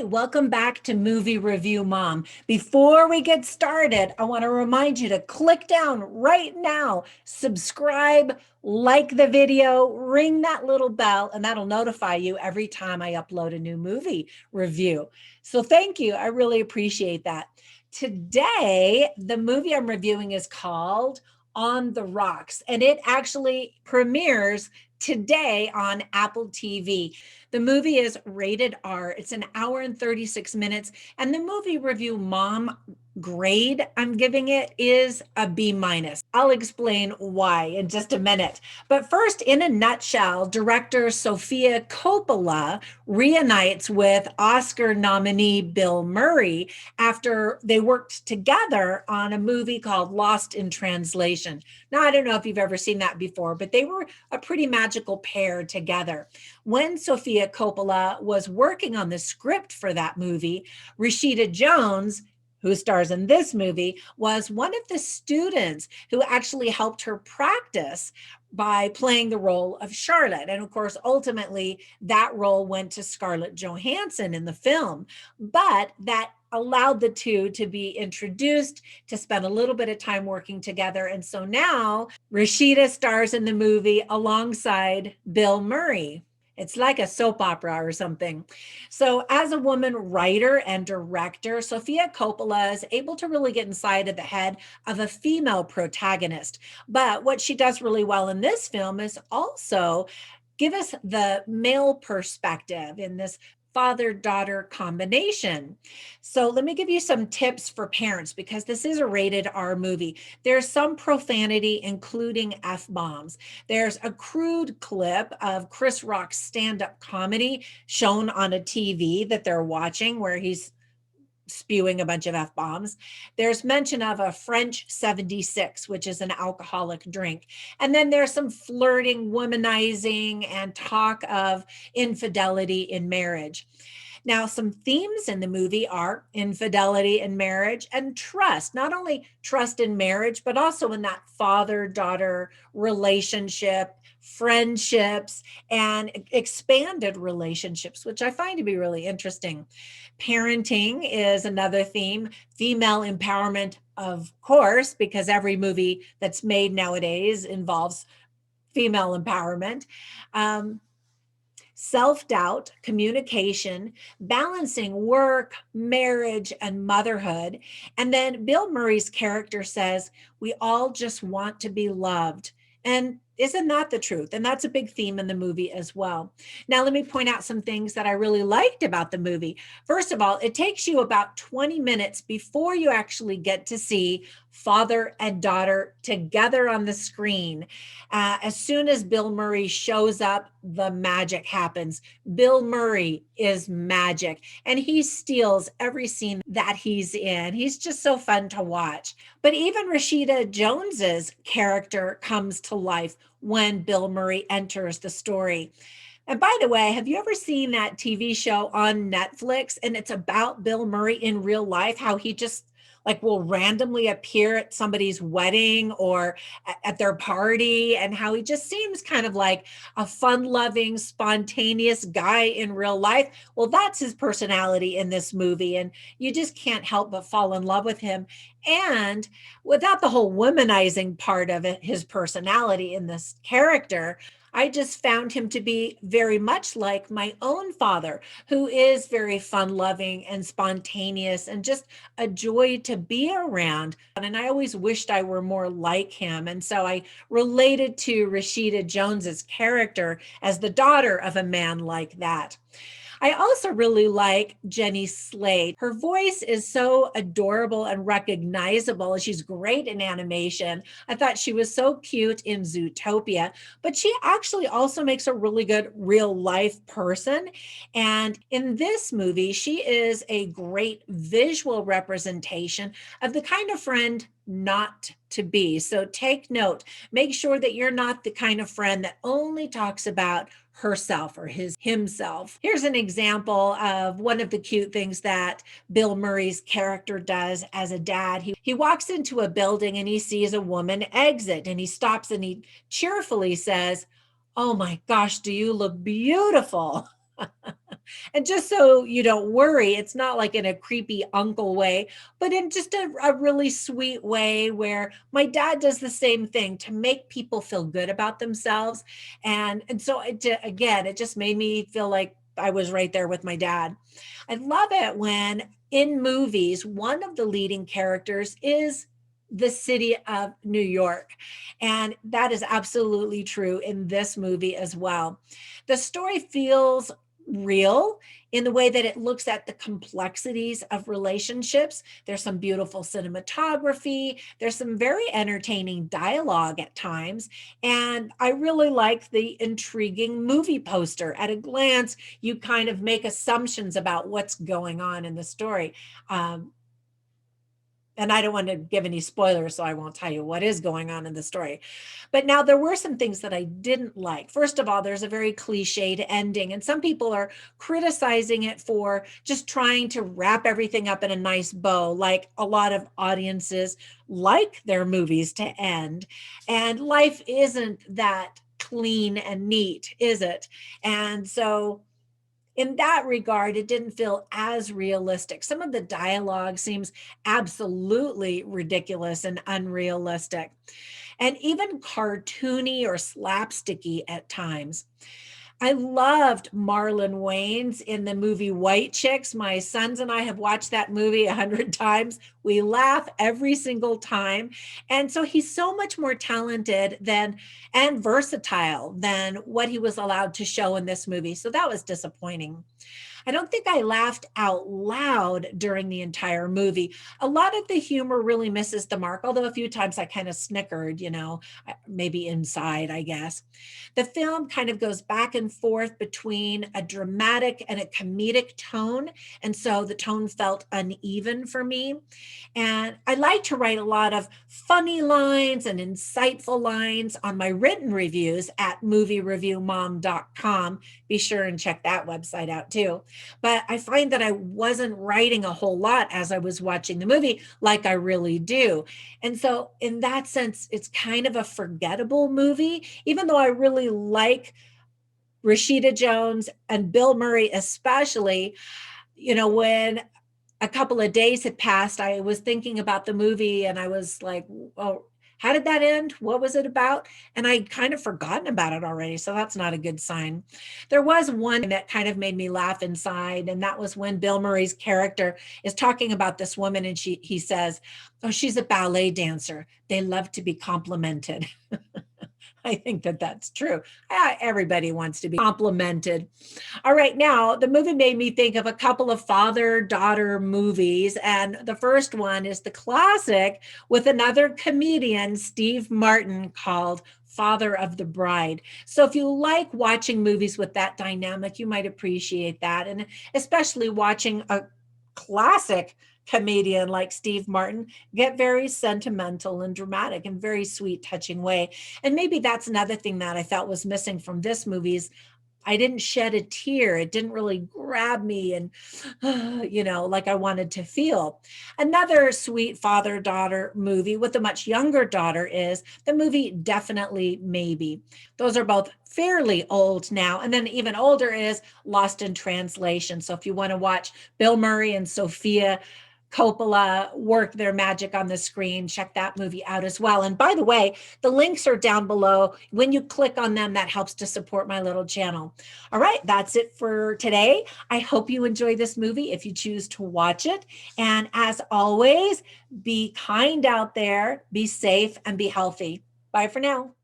right, welcome back to Movie Review Mom. Before we get started, I want to remind you to click down right now, subscribe, like the video, ring that little bell, and that'll notify you every time I upload a new movie review. So thank you. I really appreciate that. Today, the movie I'm reviewing is called On the Rocks, and it actually premieres today on Apple TV. The movie is rated R. It's an hour and 36 minutes. And the movie review mom grade I'm giving it is a B minus. I'll explain why in just a minute. But first, in a nutshell, director Sofia Coppola reunites with Oscar nominee Bill Murray after they worked together on a movie called Lost in Translation. Now, I don't know if you've ever seen that before, but they were a pretty magical pair together. When Sofia Coppola was working on the script for that movie, Rashida Jones, who stars in this movie, was one of the students who actually helped her practice by playing the role of Charlotte. And of course, ultimately, that role went to Scarlett Johansson in the film. But that allowed the two to be introduced, to spend a little bit of time working together. And so now Rashida stars in the movie alongside Bill Murray. It's like a soap opera or something. So, as a woman writer and director, Sofia Coppola is able to really get inside of the head of a female protagonist. But what she does really well in this film is also give us the male perspective in this father-daughter combination. So let me give you some tips for parents because this is a rated R movie. There's some profanity, including F-bombs. There's a crude clip of Chris Rock's stand-up comedy shown on a TV that they're watching where he's spewing a bunch of F-bombs. There's mention of a French 76, which is an alcoholic drink. And then there's some flirting, womanizing, and talk of infidelity in marriage. Now, some themes in the movie are infidelity in marriage and trust, not only trust in marriage, but also in that father-daughter relationship, friendships, and expanded relationships, which I find to be really interesting. Parenting is another theme, female empowerment, of course, because every movie that's made nowadays involves female empowerment. Self-doubt, communication, balancing work, marriage, and motherhood. And then Bill Murray's character says, we all just want to be loved. And isn't that the truth? And that's a big theme in the movie as well. Now, let me point out some things that I really liked about the movie. First of all, it takes you about 20 minutes before you actually get to see father and daughter together on the screen. As soon as Bill Murray shows up, the magic happens. Bill Murray is magic, and he steals every scene that he's in. He's just so fun to watch. But even Rashida Jones's character comes to life when Bill Murray enters the story. And by the way, have you ever seen that TV show on Netflix? And it's about Bill Murray in real life, how he just like will randomly appear at somebody's wedding or at their party, and how he just seems kind of like a fun-loving, spontaneous guy in real life. Well, that's his personality in this movie, and you just can't help but fall in love with him. And without the whole womanizing part of it, his personality in this character, I just found him to be very much like my own father, who is very fun loving and spontaneous and just a joy to be around. And I always wished I were more like him. And so I related to Rashida Jones's character as the daughter of a man like that. I also really like Jenny Slate. Her voice is so adorable and recognizable. She's great in animation. I thought she was so cute in Zootopia, but she actually also makes a really good real life person. And in this movie, she is a great visual representation of the kind of friend not to be. So take note, make sure that you're not the kind of friend that only talks about herself or himself. Here's an example of one of the cute things that Bill Murray's character does as a dad. He walks into a building and he sees a woman exit, and he stops and he cheerfully says, "Oh my gosh, do you look beautiful?" And just so you don't worry, it's not like in a creepy uncle way, but in just a really sweet way where my dad does the same thing to make people feel good about themselves. And so again, it just made me feel like I was right there with my dad. I love it when in movies, one of the leading characters is the city of New York. And that is absolutely true in this movie as well. The story feels real in the way that it looks at the complexities of relationships. There's some beautiful cinematography. There's some very entertaining dialogue at times. And I really like the intriguing movie poster. At a glance, you kind of make assumptions about what's going on in the story. And I don't want to give any spoilers, so I won't tell you what is going on in the story. But now there were some things that I didn't like. First of all, there's a very cliched ending, and some people are criticizing it for just trying to wrap everything up in a nice bow, like a lot of audiences like their movies to end. And life isn't that clean and neat, is it? And so in that regard, it didn't feel as realistic. Some of the dialogue seems absolutely ridiculous and unrealistic, and even cartoony or slapsticky at times. I loved Marlon Wayans in the movie White Chicks. My sons and I have watched that movie 100 times. We laugh every single time. And so he's so much more talented than and versatile than what he was allowed to show in this movie. So that was disappointing. I don't think I laughed out loud during the entire movie. A lot of the humor really misses the mark, although a few times I kind of snickered, maybe inside, I guess. The film kind of goes back and forth between a dramatic and a comedic tone. And so the tone felt uneven for me. And I like to write a lot of funny lines and insightful lines on my written reviews at moviereviewmom.com. Be sure and check that website out too. But I find that I wasn't writing a whole lot as I was watching the movie like I really do. And so, in that sense, it's kind of a forgettable movie, even though I really like Rashida Jones and Bill Murray, especially. When a couple of days had passed, I was thinking about the movie and I was like, oh, how did that end? What was it about? And I'd kind of forgotten about it already. So that's not a good sign. There was one that kind of made me laugh inside. And that was when Bill Murray's character is talking about this woman and he says, oh, she's a ballet dancer. They love to be complimented. I think that that's true. Everybody wants to be complimented. All right, now the movie made me think of a couple of father-daughter movies, and the first one is the classic with another comedian, Steve Martin, called Father of the Bride. So if you like watching movies with that dynamic, you might appreciate that, and especially watching a classic comedian like Steve Martin get very sentimental and dramatic in very sweet, touching way. And maybe that's another thing that I felt was missing from this movie is I didn't shed a tear. It didn't really grab me and, like I wanted to feel. Another sweet father daughter movie with a much younger daughter is the movie Definitely Maybe. Those are both fairly old now. And then even older is Lost in Translation. So if you want to watch Bill Murray and Sophia Coppola work their magic on the screen, check that movie out as well. And by the way, the links are down below. When you click on them, that helps to support my little channel. All right, that's it for today. I hope you enjoy this movie if you choose to watch it. And as always, be kind out there, be safe, and be healthy. Bye for now.